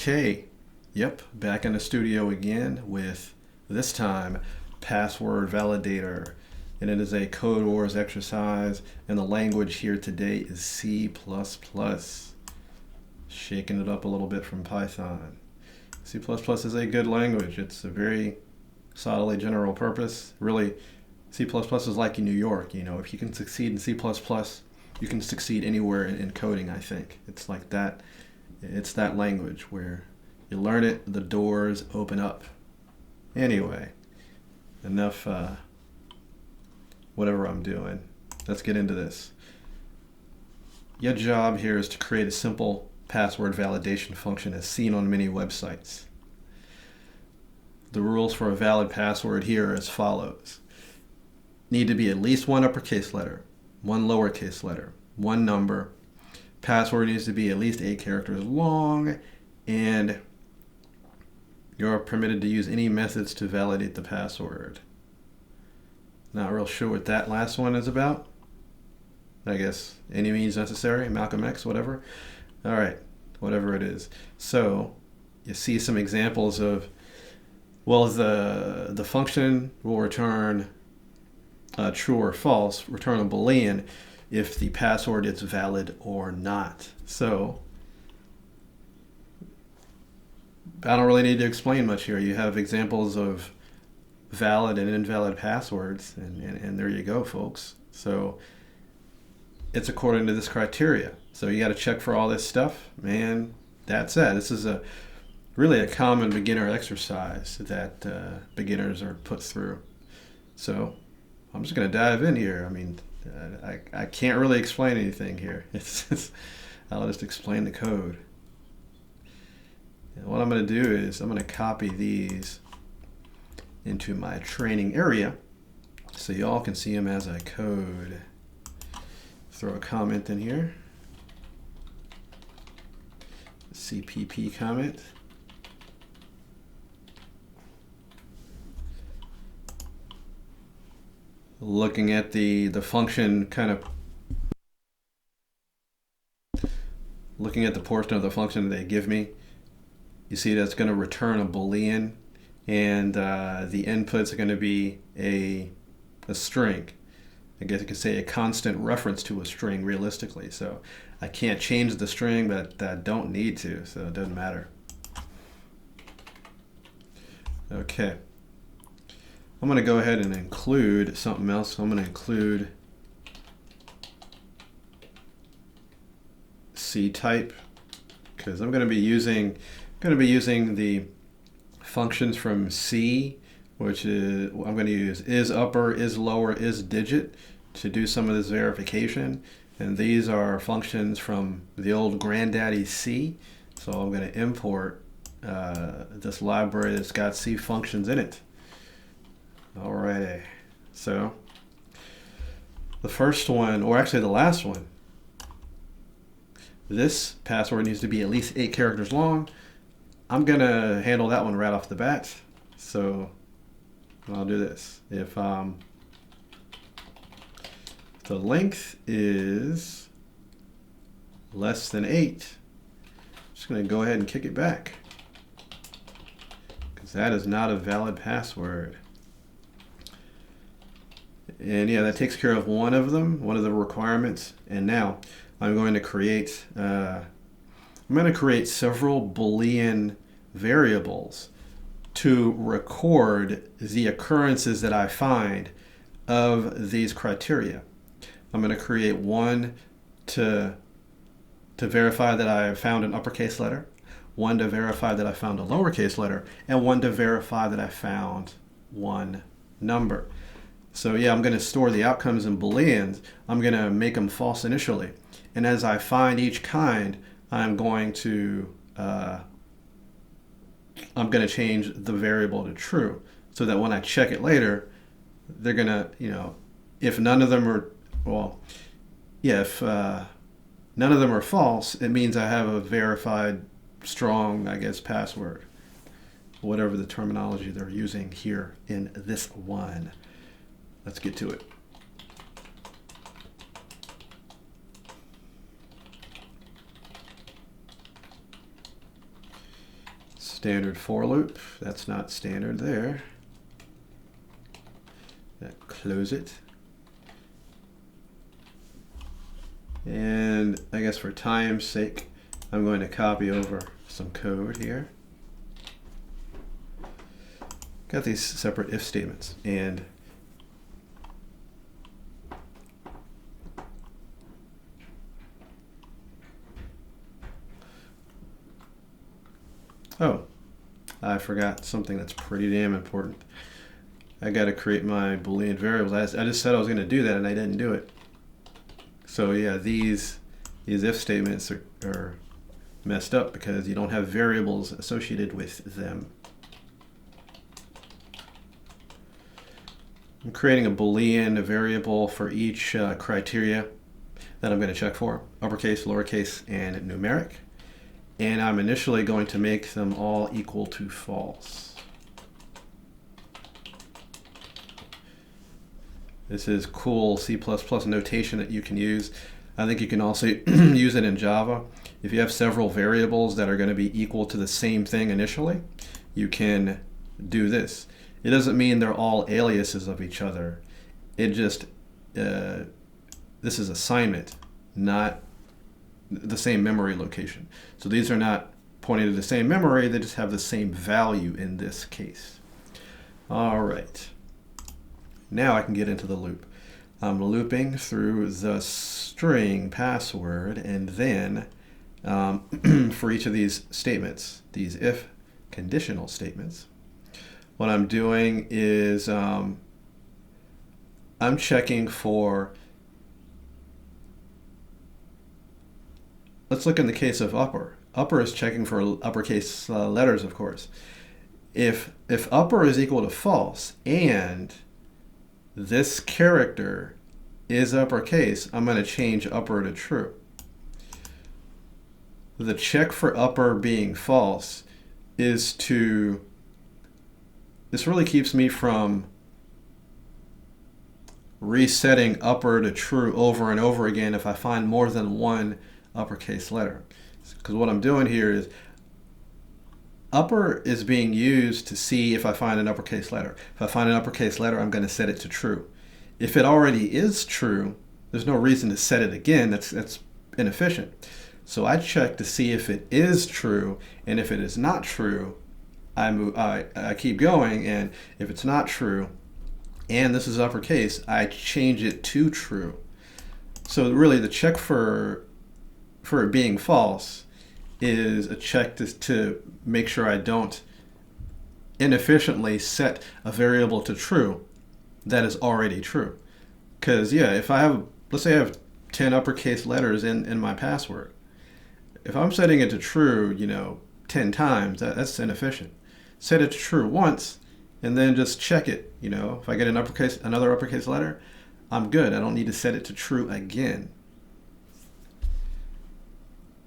Okay, yep, back in the studio again with, this time, password validator. And it is a Codewars exercise, and the language here today is C++. Shaking it up a little bit from Python. C++ is a good language. It's a very solidly general purpose. Really, C++ is like in New York. You know, if you can succeed in C++, you can succeed anywhere in coding, I think. It's like that. It's that language where you learn it, the doors open up. Anyway, enough whatever I'm doing. Let's get into this. Your job here is to create a simple password validation function as seen on many websites. The rules for a valid password here are as follows. Need to be at least one uppercase letter, one lowercase letter, one number. Password needs to be at least 8 characters long, and you're permitted to use any methods to validate the password. Not real sure what that last one is about. I guess any means necessary, Malcolm X, whatever. All right, whatever it is. So you see some examples of, well, the function will return true or false, return a Boolean if the password is valid or not. So I don't really need to explain much here. You have examples of valid and invalid passwords, and there you go, folks. So it's according to this criteria. So you got to check for all this stuff, and that's it. This is really a common beginner exercise that beginners are put through. So I'm just going to dive in here. I mean, I can't really explain anything here. I'll just explain the code. And what I'm going to do is I'm going to copy these into my training area so you all can see them as I code. Throw a comment in here. CPP comment. Looking at the function, kind of looking at the portion of the function that they give me, you see that's going to return a Boolean, and the inputs are going to be a string. I guess you could say a constant reference to a string realistically. So I can't change the string, but I don't need to, so it doesn't matter. Okay. I'm going to go ahead and include something else. I'm going to include C type, because I'm going to be using the functions from C, which is I'm going to use is upper, is lower, is digit to do some of this verification. And these are functions from the old granddaddy C. So I'm going to import this library that's got C functions in it. Alrighty, so the first one, or actually the last one, this password needs to be at least 8 characters long. I'm going to handle that one right off the bat. So I'll do this. If the length is less than 8, I'm just going to go ahead and kick it back, because that is not a valid password. And yeah, that takes care of one of them, one of the requirements. And now I'm going to create several Boolean variables to record the occurrences that I find of these criteria. I'm going to create one to verify that I found an uppercase letter, one to verify that I found a lowercase letter, and one to verify that I found one number. So yeah, I'm going to store the outcomes in Booleans. I'm going to make them false initially. And as I find each kind, I'm going to change the variable to true, so that when I check it later, they're going to, if none of them are, if none of them are false, it means I have a verified strong, I guess, password, whatever the terminology they're using here in this one. Let's get to it. Standard for loop. That's not standard there. Close it. And I guess for time's sake, I'm going to copy over some code here. Got these separate if statements, and oh, I forgot something that's pretty damn important. I got to create my Boolean variables. I just said I was going to do that, and I didn't do it. So yeah, these if statements are messed up because you don't have variables associated with them. I'm creating a Boolean variable for each criteria that I'm going to check for, uppercase, lowercase, and numeric. And I'm initially going to make them all equal to false. This is cool C++ notation that you can use. I think you can also use it in Java. If you have several variables that are going to be equal to the same thing initially, you can do this. It doesn't mean they're all aliases of each other. It just, this is assignment, not the same memory location. So these are not pointing to the same memory, they just have the same value in this case. All right. Now I can get into the loop. I'm looping through the string password, and then for each of these statements, these if conditional statements, what I'm doing is I'm checking for, let's look in the case of upper. Upper is checking for uppercase letters, of course. If upper is equal to false and this character is uppercase, I'm going to change upper to true. The check for upper being false is to, this really keeps me from resetting upper to true over and over again if I find more than one uppercase letter. Because what I'm doing here is upper is being used to see if I find an uppercase letter. If I find an uppercase letter, I'm going to set it to true. If it already is true, there's no reason to set it again. That's inefficient. So I check to see if it is true, and if it is not true, I keep going, and if it's not true, and this is uppercase, I change it to true. So really the check for it being false is a check to make sure I don't inefficiently set a variable to true that is already true. Because yeah, if I have, let's say I have 10 uppercase letters in my password, if I'm setting it to true, 10 times, that's inefficient. Set it to true once, and then just check it. If I get another uppercase letter, I'm good. I don't need to set it to true again.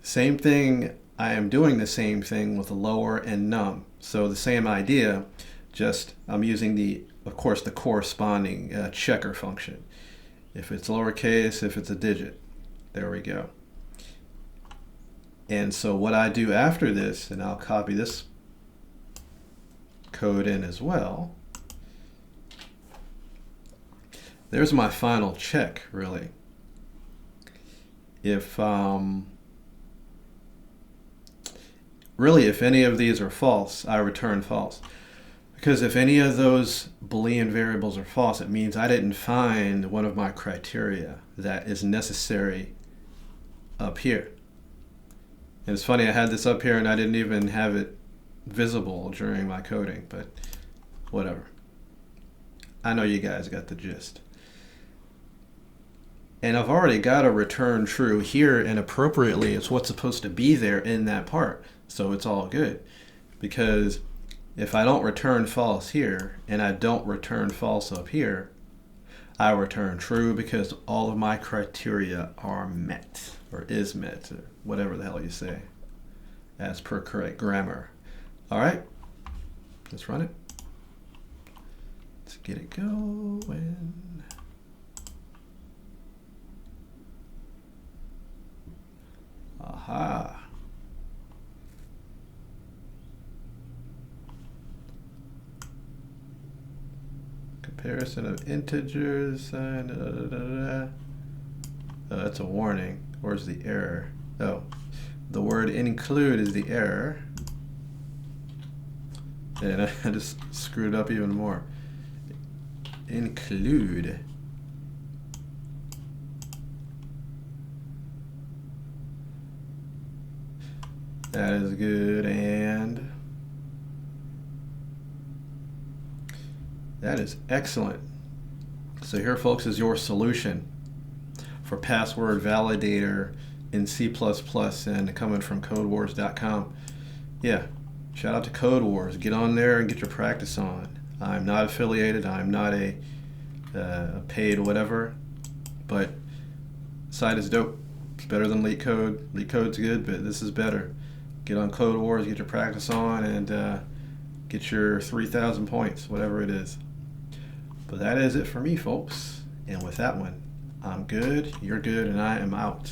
Same thing, I am doing the same thing with lower and num. So the same idea, just I'm using of course, the corresponding checker function. If it's lowercase, if it's a digit, there we go. And so what I do after this, and I'll copy this code in as well. There's my final check, really. If any of these are false, I return false. Because if any of those Boolean variables are false, it means I didn't find one of my criteria that is necessary up here. And it's funny, I had this up here and I didn't even have it visible during my coding, but whatever. I know you guys got the gist. And I've already got a return true here, and appropriately it's what's supposed to be there in that part. So it's all good. Because if I don't return false here, and I don't return false up here, I return true because all of my criteria are met, or is met, or whatever the hell you say, as per correct grammar. All right, let's run it. Let's get it going. Aha. Comparison of integers. Oh, that's a warning. Where's the error? Oh, the word include is the error. And I just screwed up even more. Include. That is good, and that is excellent. So here, folks, is your solution for password validator in C++ and coming from Codewars.com. Yeah, shout out to Codewars. Get on there and get your practice on. I'm not affiliated. I'm not a paid whatever, but site is dope. It's better than LeetCode. LeetCode's good, but this is better. Get on Codewars, get your practice on, and get your 3,000 points, whatever it is. But that is it for me, folks. And with that one, I'm good, you're good, and I am out.